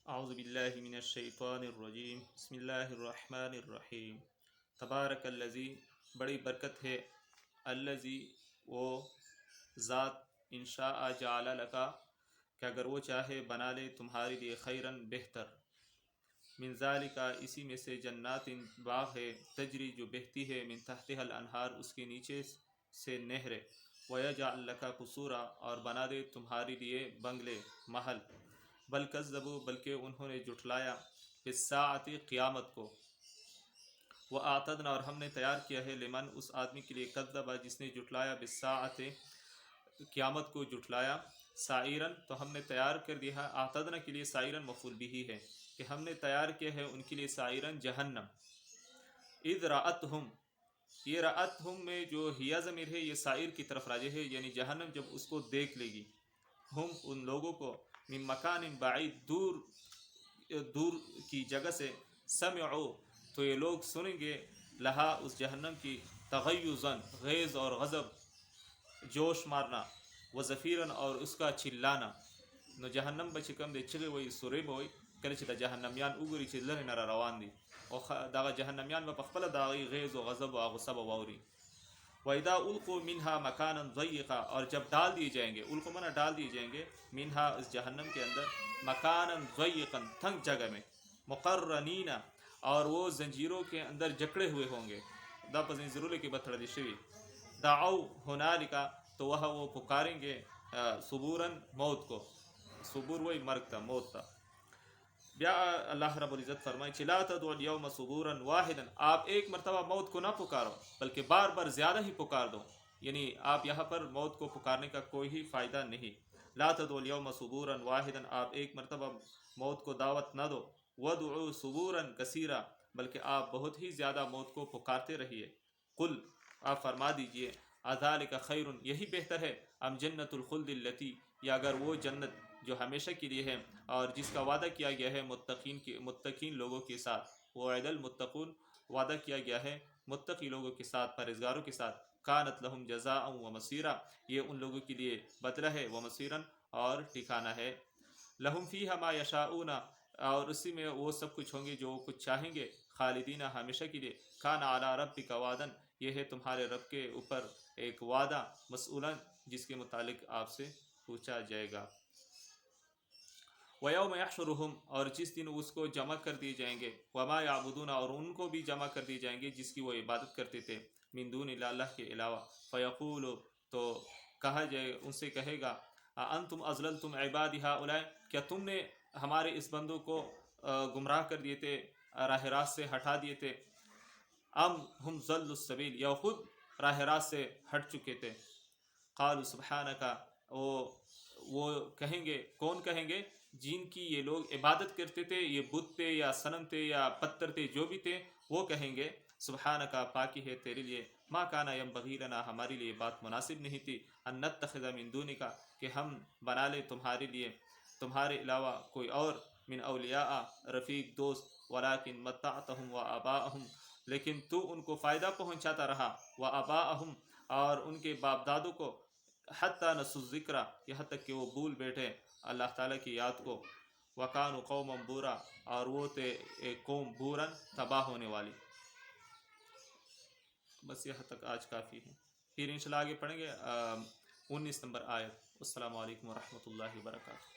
اعوذ باللہ من الشیطان الرجیم بسم اللہ الرحمن الرحیم تبارک الذی بڑی برکت ہے الذی وہ ذات انشاء جعل لکا کہ اگر وہ چاہے بنا لے تمہارے لیے خیرن بہتر من ذالکا اسی میں سے جنات باغ ہے تجری جو بہتی ہے من تحتها الانہار اس کے نیچے سے نہریں ویجعل لکا قصورا اور بنا دے تمہارے لیے بنگلے محل بل کذبوا بلکہ انہوں نے جھٹلایا بالساعۃ قیامت کو وَأَعْتَدْنَا اور ہم نے تیار کیا ہے لمن اس آدمی کے لیے کذب جس نے جھٹلایا بالساعۃ قیامت کو جھٹلایا سائرن تو ہم نے تیار کر دیا اعتدنا کے لیے سائرن مفعول بھی ہے کہ ہم نے تیار کیا ہے ان کے لیے سائرن جہنم اذ رأتہم یہ رأتہم میں جو ہیا ضمیر ہے یہ سائر کی طرف راجع ہے یعنی جہنم جب اس کو دیکھ لے گی ہم ان لوگوں کو من مکان بعید دور کی جگہ سے سمعوا تو یہ لوگ سنیں گے لہا اس جہنم کی تغیظاً غیظ اور غضب جوش مارنا وزفیرن اور اس کا چلانا نو جہنم بچکم دے چغی وی سوری بوئی کله چې د جهنميان وګوري چې لری نه روان دي او دغه جهنميان په خپل داغي غیظ او غضب او غصه واوري وَإِذَا أُلْقُوا مِنْهَا مَكَانًا ضَيِّقًا اور جب ڈال دیے جائیں گے القوا منا ڈال دیے جائیں گے منہا اس جہنم کے اندر مکانًا ضَيِّقًا تنگ جگہ میں مقرنین اور وہ زنجیروں کے اندر جکڑے ہوئے ہوں گے دا پزین ضرور کی بتڑ دی شوی دعو ہنالکا تو وہ پکاریں گے صبوراً موت کو صبور وہی مرگ تھا موت تھا بیا اللہ رب العزت فرمائے چلا تدعو اليوم صبورا واحدا آپ ایک مرتبہ موت کو نہ پکارو بلکہ بار بار زیادہ ہی پکار دو یعنی آپ یہاں پر موت کو پکارنے کا کوئی ہی فائدہ نہیں لا تدعو اليوم صبورا واحدا آپ ایک مرتبہ موت کو دعوت نہ دو ودعو صبورا کثیرا بلکہ آپ بہت ہی زیادہ موت کو پکارتے رہیے قل آپ فرما دیجئے اذالک خیر یہی بہتر ہے ام جنت الخلد التی یا اگر وہ جنت جو ہمیشہ کے لیے ہے اور جس کا وعدہ کیا گیا ہے متقین لوگوں کے ساتھ وعد المتقون وعدہ کیا گیا ہے متقی لوگوں کے ساتھ پرہیزگاروں کے ساتھ کانت لہم جزاء و مصیرا یہ ان لوگوں کے لیے بدلہ ہے و مصیرا اور ٹھکانہ ہے لہم فیہا ما یشاؤون اور اسی میں وہ سب کچھ ہوں گے جو کچھ چاہیں گے خالدین ہمیشہ کے لیے کان علی ربک وعدا یہ ہے تمہارے رب کے اوپر ایک وعدہ مسئولا جس کے متعلق آپ سے پوچھا جائے گا وَيَوْمَ يَحْشُرُهُمْ اور جس دن اس کو جمع کر دیے جائیں گے وَمَا يَعْبُدُونَ اور ان کو بھی جمع کر دیے جائیں گے جس کی وہ عبادت کرتے تھے من دون اللہ کے علاوہ فَيَقُولُ تو کہا جائے ان سے کہے گا أَأَنْتُمْ أَضْلَلْتُمْ عِبَادِي هَؤُلَاءِ کیا تم نے ہمارے اس بندوں کو گمراہ کر دیے تھے راہ راست سے ہٹا دیے تھے ام ہم ضلوا السبیل یا خود راہ راست سے ہٹ چکے تھے قالوا سبحانک وہ کہیں گے کون کہیں گے جن کی یہ لوگ عبادت کرتے تھے یہ بت تھے یا صنم تھے یا پتھر تھے جو بھی تھے وہ کہیں گے سبحانک پاکی ہے تیرے لیے ما کانا ینبغی لنا ہمارے لیے بات مناسب نہیں تھی ان نتخذ من دونک کہ ہم بنا لیں تمہارے لیے تمہارے علاوہ کوئی اور من اولیاء رفیق دوست ولکن متعتهم وآباءهم لیکن تو ان کو فائدہ پہنچاتا رہا وآباءهم اور ان کے باپ دادوں کو حتی نسوا الذکر یہاں تک کہ وہ بھول بیٹھے اللہ تعالیٰ کی یاد کو وَكَانُوا قَوْمًا بُورًا اور وہ تھے ایک قوم بوراً تباہ ہونے والی بس یہاں تک آج کافی ہے پھر انشاءاللہ آگے پڑھیں گے 19 نمبر آیت السلام علیکم ورحمۃ اللہ وبرکاتہ